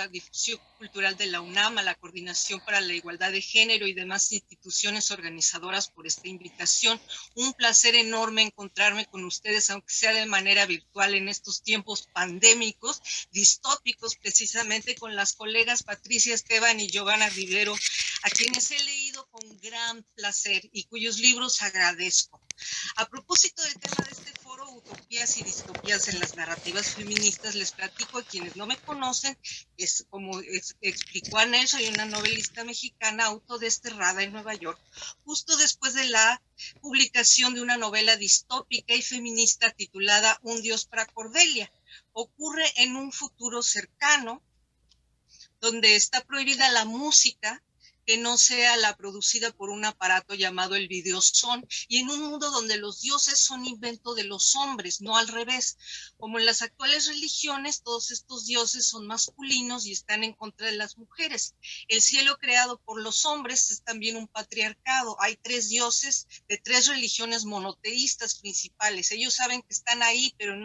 la Difusión Cultural de la UNAM, a la Coordinación para la Igualdad de Género y demás instituciones organizadoras por esta invitación. Un placer enorme encontrarme con ustedes, aunque sea de manera virtual en estos tiempos pandémicos, distópicos, precisamente con las colegas Patricia Esteban y Giovanna Rivero, a quienes he leído con gran placer y cuyos libros agradezco. A propósito del tema de este foro, Utopías y Distopías en las Narrativas Feministas, les platico a quienes no me conocen, explicó Anel, soy una novelista mexicana autodesterrada en Nueva York, justo después de la publicación de una novela distópica y feminista titulada Un Dios para Cordelia. Ocurre en un futuro cercano, donde está prohibida la música que no sea la producida por un aparato llamado el videoson, y en un mundo donde los dioses son invento de los hombres, no al revés. Como en las actuales religiones, todos estos dioses son masculinos y están en contra de las mujeres. El cielo creado por los hombres es también un patriarcado. Hay 3 dioses de 3 religiones monoteístas principales. Ellos saben que están ahí, pero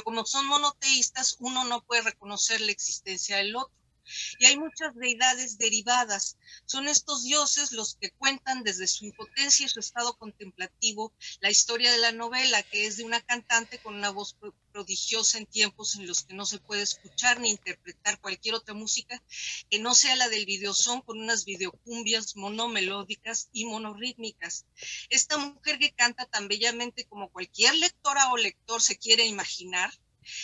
como son monoteístas, uno no puede reconocer la existencia del otro. Y hay muchas deidades derivadas. Son estos dioses los que cuentan desde su impotencia y su estado contemplativo la historia de la novela, que es de una cantante con una voz prodigiosa en tiempos en los que no se puede escuchar ni interpretar cualquier otra música que no sea la del videoson, con unas videocumbias monomelódicas y monorítmicas. Esta mujer que canta tan bellamente como cualquier lectora o lector se quiere imaginar,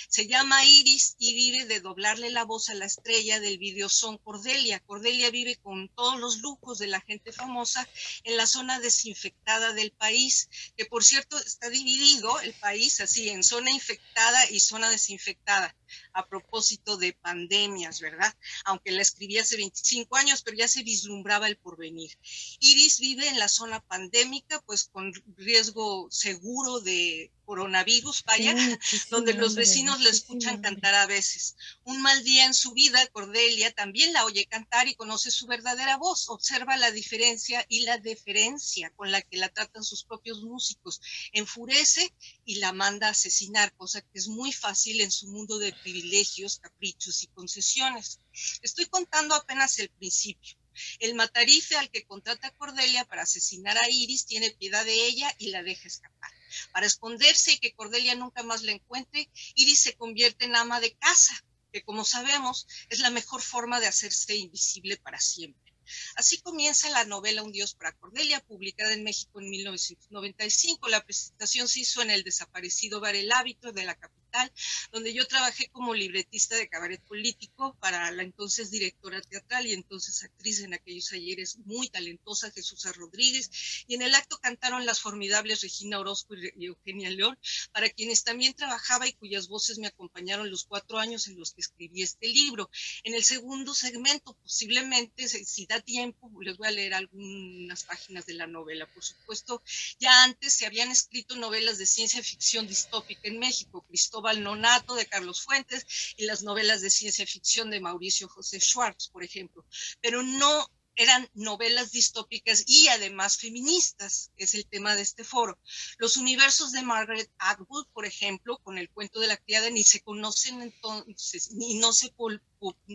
se llama Iris y vive de doblarle la voz a la estrella del videoson Cordelia. Cordelia vive con todos los lujos de la gente famosa en la zona desinfectada del país, que por cierto está dividido el país así en zona infectada y zona desinfectada, a propósito de pandemias, ¿verdad? Aunque la escribí hace 25 años, pero ya se vislumbraba el porvenir. Iris vive en la zona pandémica, pues con riesgo seguro de coronavirus, vaya, Tiene donde los vecinos la muchísimo escuchan hambre. cantar a veces. Un mal día en su vida, Cordelia también la oye cantar y conoce su verdadera voz. Observa la diferencia y la deferencia con la que la tratan sus propios músicos. Enfurece y la manda a asesinar, cosa que es muy fácil en su mundo de privilegios, caprichos y concesiones. Estoy contando apenas el principio. El matarife al que contrata Cordelia para asesinar a Iris tiene piedad de ella y la deja escapar. Para esconderse y que Cordelia nunca más la encuentre, Iris se convierte en ama de casa, que como sabemos es la mejor forma de hacerse invisible para siempre. Así comienza la novela Un Dios para Cordelia, publicada en México en 1995. La presentación se hizo en el desaparecido Bar El Hábito de la capital, donde yo trabajé como libretista de cabaret político para la entonces directora teatral y entonces actriz en aquellos ayeres muy talentosa Jesús Rodríguez, y en el acto cantaron las formidables Regina Orozco y Eugenia León, para quienes también trabajaba y cuyas voces me acompañaron los 4 años en los que escribí este libro. En el segundo segmento, posiblemente, si da tiempo, les voy a leer algunas páginas de la novela. Por supuesto, ya antes se habían escrito novelas de ciencia ficción distópica en México, Cristóbal Nonato de Carlos Fuentes y las novelas de ciencia ficción de Mauricio José Schwartz, por ejemplo, pero no eran novelas distópicas y además feministas, que es el tema de este foro. Los universos de Margaret Atwood, por ejemplo, con el cuento de la criada, ni se conocen entonces, ni no se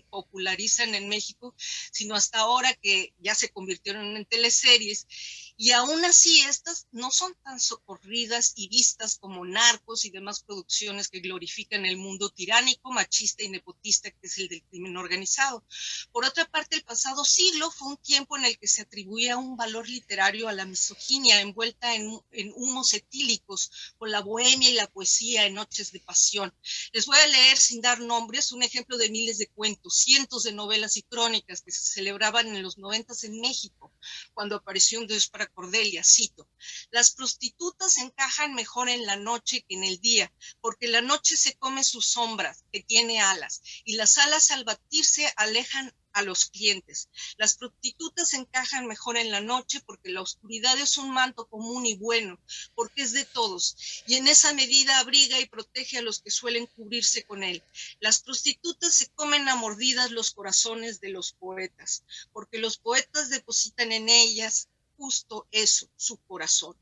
popularizan en México, sino hasta ahora que ya se convirtieron en teleseries. Y aún así, estas no son tan socorridas y vistas como Narcos y demás producciones que glorifican el mundo tiránico, machista y nepotista que es el del crimen organizado. Por otra parte, el pasado siglo fue un tiempo en el que se atribuía un valor literario a la misoginia envuelta en humos etílicos, con la bohemia y la poesía en noches de pasión. Les voy a leer, sin dar nombres, un ejemplo de miles de cuentos, cientos de novelas y crónicas que se celebraban en los 90 en México, cuando apareció Un Dios para Cordelia. Cito: las prostitutas encajan mejor en la noche que en el día, porque la noche se come sus sombras, que tiene alas, y las alas al batirse alejan a los clientes. Las prostitutas encajan mejor en la noche porque la oscuridad es un manto común y bueno, porque es de todos, y en esa medida abriga y protege a los que suelen cubrirse con él. Las prostitutas se comen a mordidas los corazones de los poetas, porque los poetas depositan en ellas justo eso, su corazón.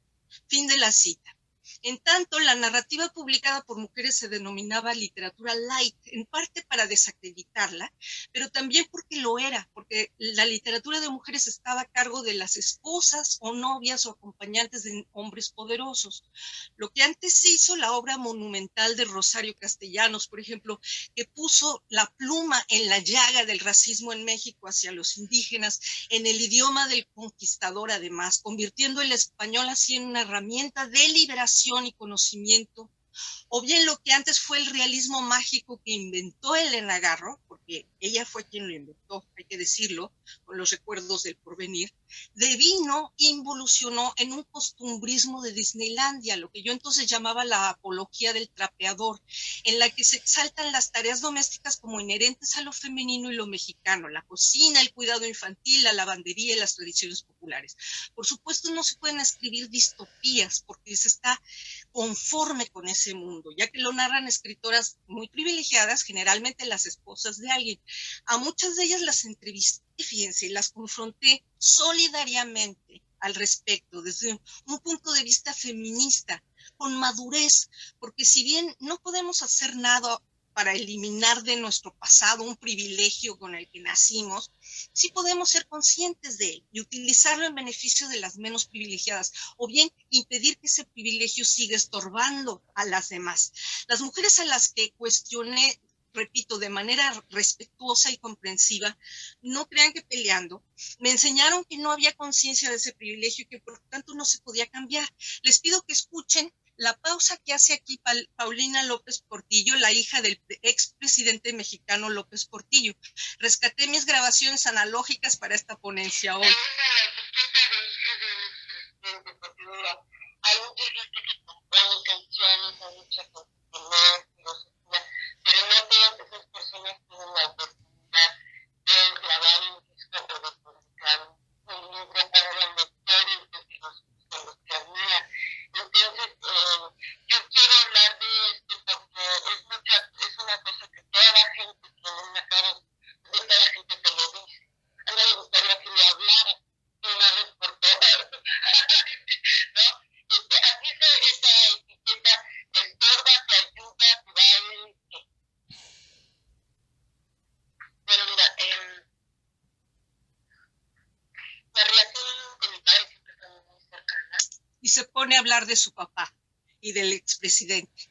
Fin de la cita. En tanto, la narrativa publicada por mujeres se denominaba literatura light, en parte para desacreditarla, pero también porque lo era, porque la literatura de mujeres estaba a cargo de las esposas o novias o acompañantes de hombres poderosos. Lo que antes hizo la obra monumental de Rosario Castellanos, por ejemplo, que puso la pluma en la llaga del racismo en México hacia los indígenas, en el idioma del conquistador además, convirtiendo el español así en una herramienta de liberación y conocimiento, o bien lo que antes fue el realismo mágico que inventó Elena Garro, porque ella fue quien lo inventó, hay que decirlo, con los recuerdos del porvenir, devino, involucionó en un costumbrismo de Disneylandia, lo que yo entonces llamaba la apología del trapeador, en la que se exaltan las tareas domésticas como inherentes a lo femenino y lo mexicano, la cocina, el cuidado infantil, la lavandería y las tradiciones populares. Por supuesto, no se pueden escribir distopías porque se está conforme con ese mundo, ya que lo narran escritoras muy privilegiadas, generalmente las esposas de alguien. A muchas de ellas las entrevisté, fíjense, y las confronté solidariamente al respecto, desde un punto de vista feminista, con madurez, porque si bien no podemos hacer nada para eliminar de nuestro pasado un privilegio con el que nacimos, sí podemos ser conscientes de él y utilizarlo en beneficio de las menos privilegiadas, o bien impedir que ese privilegio siga estorbando a las demás. Las mujeres a las que cuestioné, repito, de manera respetuosa y comprensiva, no crean que peleando, me enseñaron que no había conciencia de ese privilegio y que por tanto no se podía cambiar. Les pido que escuchen la pausa que hace aquí Paulina López Portillo, la hija del expresidente mexicano López Portillo. Rescaté mis grabaciones analógicas para esta ponencia hoy. Hay mucha gente que compone canciones, hay mucha gente que lee filosofía, pero no todas esas personas tienen la oportunidad de grabar un disco o de publicar un libro para los lectores de filosofía, los que admiran. Entonces, yo quiero hablar de esto porque es una cosa que toda la gente tiene en la cabeza, no toda la gente te lo dice. A mí me gustaría que le hablara de una vez por todas, ¿no? Aquí esa etiqueta te estorba, te ayuda, te va a ir. Bueno, mira, la relación con mi padre siempre fue muy cercana. Y se pone a hablar de su papá y del expresidente.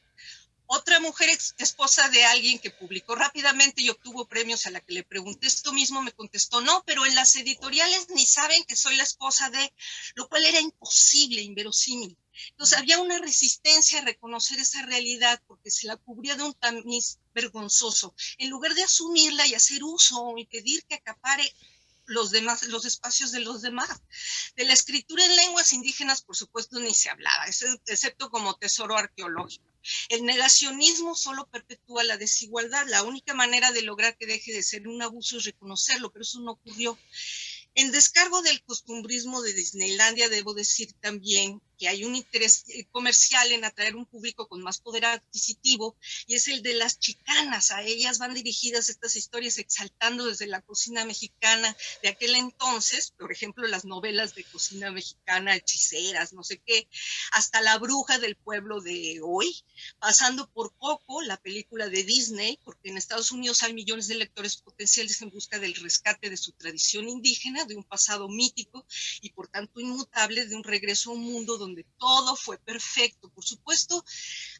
Otra mujer esposa de alguien que publicó rápidamente y obtuvo premios, a la que le pregunté esto mismo, me contestó, no, pero en las editoriales ni saben que soy la esposa de, lo cual era imposible, inverosímil. Entonces había una resistencia a reconocer esa realidad porque se la cubría de un tamiz vergonzoso, en lugar de asumirla y hacer uso o impedir que acapare los demás, los espacios de los demás. De la escritura en lenguas indígenas, por supuesto, ni se hablaba, excepto como tesoro arqueológico. El negacionismo solo perpetúa la desigualdad. La única manera de lograr que deje de ser un abuso es reconocerlo, pero eso no ocurrió. En descargo del costumbrismo de Disneylandia, debo decir también que hay un interés comercial en atraer un público con más poder adquisitivo, y es el de las chicanas. A ellas van dirigidas estas historias exaltando desde la cocina mexicana de aquel entonces, por ejemplo, las novelas de cocina mexicana, hechiceras, no sé qué, hasta La bruja del pueblo de hoy, pasando por Coco, la película de Disney, porque en Estados Unidos hay millones de lectores potenciales en busca del rescate de su tradición indígena, de un pasado mítico y por tanto inmutable, de un regreso a un mundo donde todo fue perfecto. Por supuesto,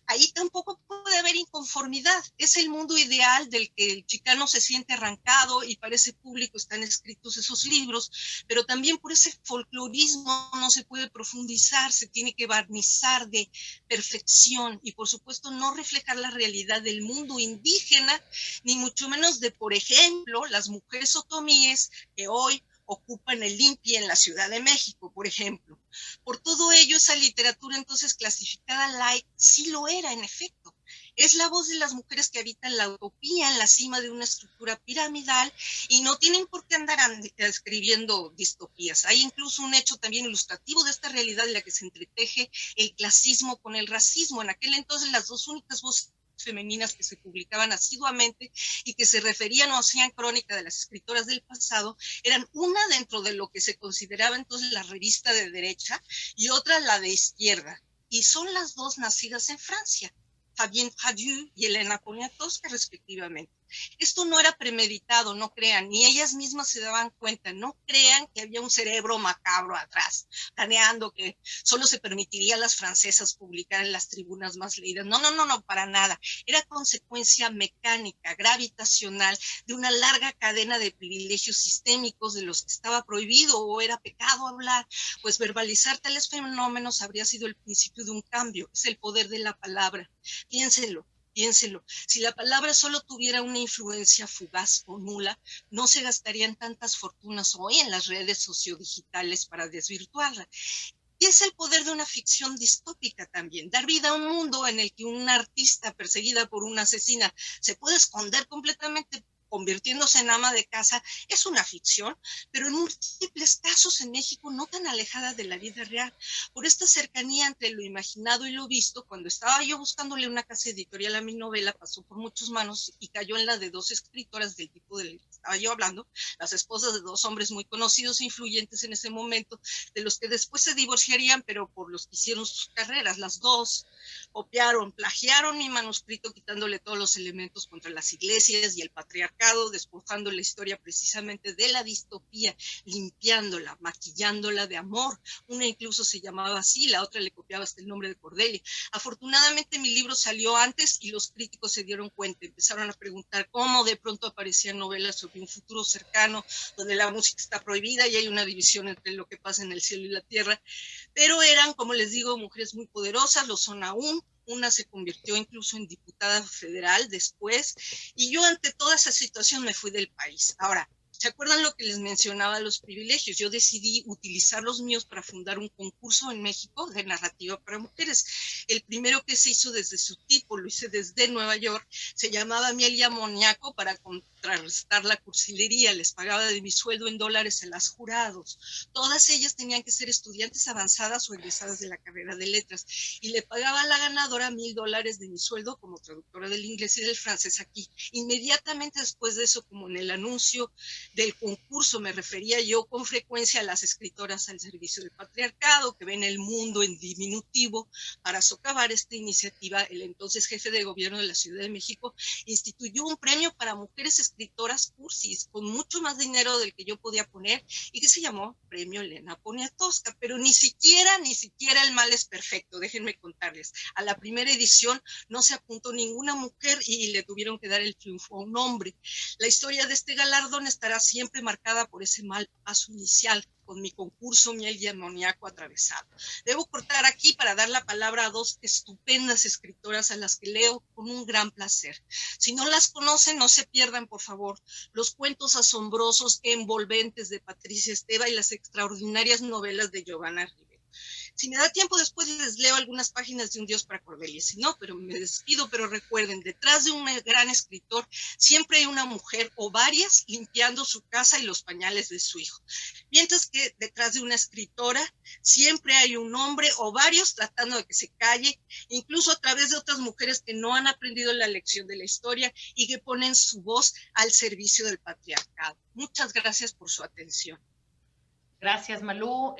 ahí tampoco puede haber inconformidad. Es el mundo ideal del que el chicano se siente arrancado y para ese público están escritos esos libros, pero también por ese folclorismo no se puede profundizar, se tiene que barnizar de perfección y por supuesto no reflejar la realidad del mundo indígena, ni mucho menos de, por ejemplo, las mujeres otomíes que hoy ocupan el INPI en la Ciudad de México, por ejemplo. Por todo ello, esa literatura entonces clasificada light sí lo era, en efecto. Es la voz de las mujeres que habitan la utopía en la cima de una estructura piramidal y no tienen por qué andar escribiendo distopías. Hay incluso un hecho también ilustrativo de esta realidad en la que se entreteje el clasismo con el racismo. En aquel entonces las dos únicas voces femeninas que se publicaban asiduamente y que se referían o hacían crónica de las escritoras del pasado, eran una dentro de lo que se consideraba entonces la revista de derecha y otra la de izquierda. y son las dos nacidas en Francia, Fabienne Pradieu y Elena Poniatowska, respectivamente. Esto no era premeditado, no crean, ni ellas mismas se daban cuenta, no crean que había un cerebro macabro atrás, planeando que solo se permitiría a las francesas publicar en las tribunas más leídas. No, no, no, no, para nada. Era consecuencia mecánica, gravitacional, de una larga cadena de privilegios sistémicos de los que estaba prohibido o era pecado hablar, pues verbalizar tales fenómenos habría sido el principio de un cambio, es el poder de la palabra. Piénsenlo. Piénselo, si la palabra solo tuviera una influencia fugaz o nula, no se gastarían tantas fortunas hoy en las redes sociodigitales para desvirtuarla. Y es el poder de una ficción distópica también, dar vida a un mundo en el que una artista perseguida por una asesina se puede esconder completamente convirtiéndose en ama de casa, es una ficción, pero en múltiples casos en México no tan alejada de la vida real. Por esta cercanía entre lo imaginado y lo visto, cuando estaba yo buscándole una casa editorial a mi novela, pasó por muchas manos y cayó en la de dos escritoras del tipo del que estaba yo hablando, las esposas de dos hombres muy conocidos e influyentes en ese momento, de los que después se divorciarían, pero por los que hicieron sus carreras. Las dos copiaron, plagiaron mi manuscrito, quitándole todos los elementos contra las iglesias y el patriarcado, despojando la historia precisamente de la distopía, limpiándola, maquillándola de amor. Una incluso se llamaba así, la otra le copiaba hasta el nombre de Cordelia. Afortunadamente mi libro salió antes y los críticos se dieron cuenta, empezaron a preguntar cómo de pronto aparecían novelas sobre un futuro cercano donde la música está prohibida y hay una división entre lo que pasa en el cielo y la tierra, pero eran, como les digo, mujeres muy poderosas, lo son aún. Una se convirtió incluso en diputada federal después, y yo ante toda esa situación me fui del país. Ahora, ¿se acuerdan lo que les mencionaba, los privilegios? Yo decidí utilizar los míos para fundar un concurso en México de narrativa para mujeres. El primero que se hizo desde su tipo, lo hice desde Nueva York, se llamaba Miel y Amoníaco para contrarrestar la cursilería. Les pagaba de mi sueldo en dólares a las jurados. Todas ellas tenían que ser estudiantes avanzadas o egresadas de la carrera de letras. Y le pagaba a la ganadora $1,000 de mi sueldo como traductora del inglés y del francés aquí. Inmediatamente después de eso, como en el anuncio del concurso, me refería yo con frecuencia a las escritoras al servicio del patriarcado, que ven el mundo en diminutivo. Para socavar esta iniciativa, el entonces jefe de gobierno de la Ciudad de México instituyó un premio para mujeres escritoras cursis, con mucho más dinero del que yo podía poner, y que se llamó Premio Elena Poniatowska. Pero ni siquiera el mal es perfecto, déjenme contarles. A la primera edición no se apuntó ninguna mujer y le tuvieron que dar el triunfo a un hombre. La historia de este galardón estará siempre marcada por ese mal paso inicial, con mi concurso Miel y Amoníaco atravesado. Debo cortar aquí para dar la palabra a dos estupendas escritoras a las que leo con un gran placer. Si no las conocen, no se pierdan, por favor, los cuentos asombrosos e envolventes de Patricia Esteva y las extraordinarias novelas de Giovanna Rivera. Si me da tiempo, después les leo algunas páginas de Un Dios para Cordelia. Si no, pero me despido, pero recuerden, detrás de un gran escritor siempre hay una mujer o varias limpiando su casa y los pañales de su hijo. Mientras que detrás de una escritora siempre hay un hombre o varios tratando de que se calle, incluso a través de otras mujeres que no han aprendido la lección de la historia y que ponen su voz al servicio del patriarcado. Muchas gracias por su atención. Gracias, Malú.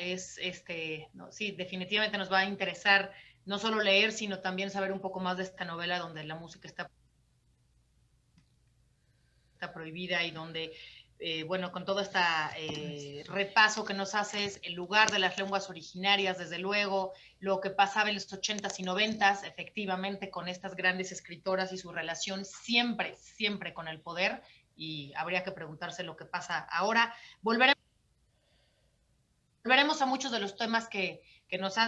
No, sí, definitivamente nos va a interesar no solo leer, sino también saber un poco más de esta novela donde la música está prohibida y donde, bueno, con todo este repaso que nos haces, el lugar de las lenguas originarias, desde luego, lo que pasaba en los 80s y 90s, efectivamente, con estas grandes escritoras y su relación siempre, siempre con el poder, y habría que preguntarse lo que pasa ahora. Volveremos a muchos de los temas que nos has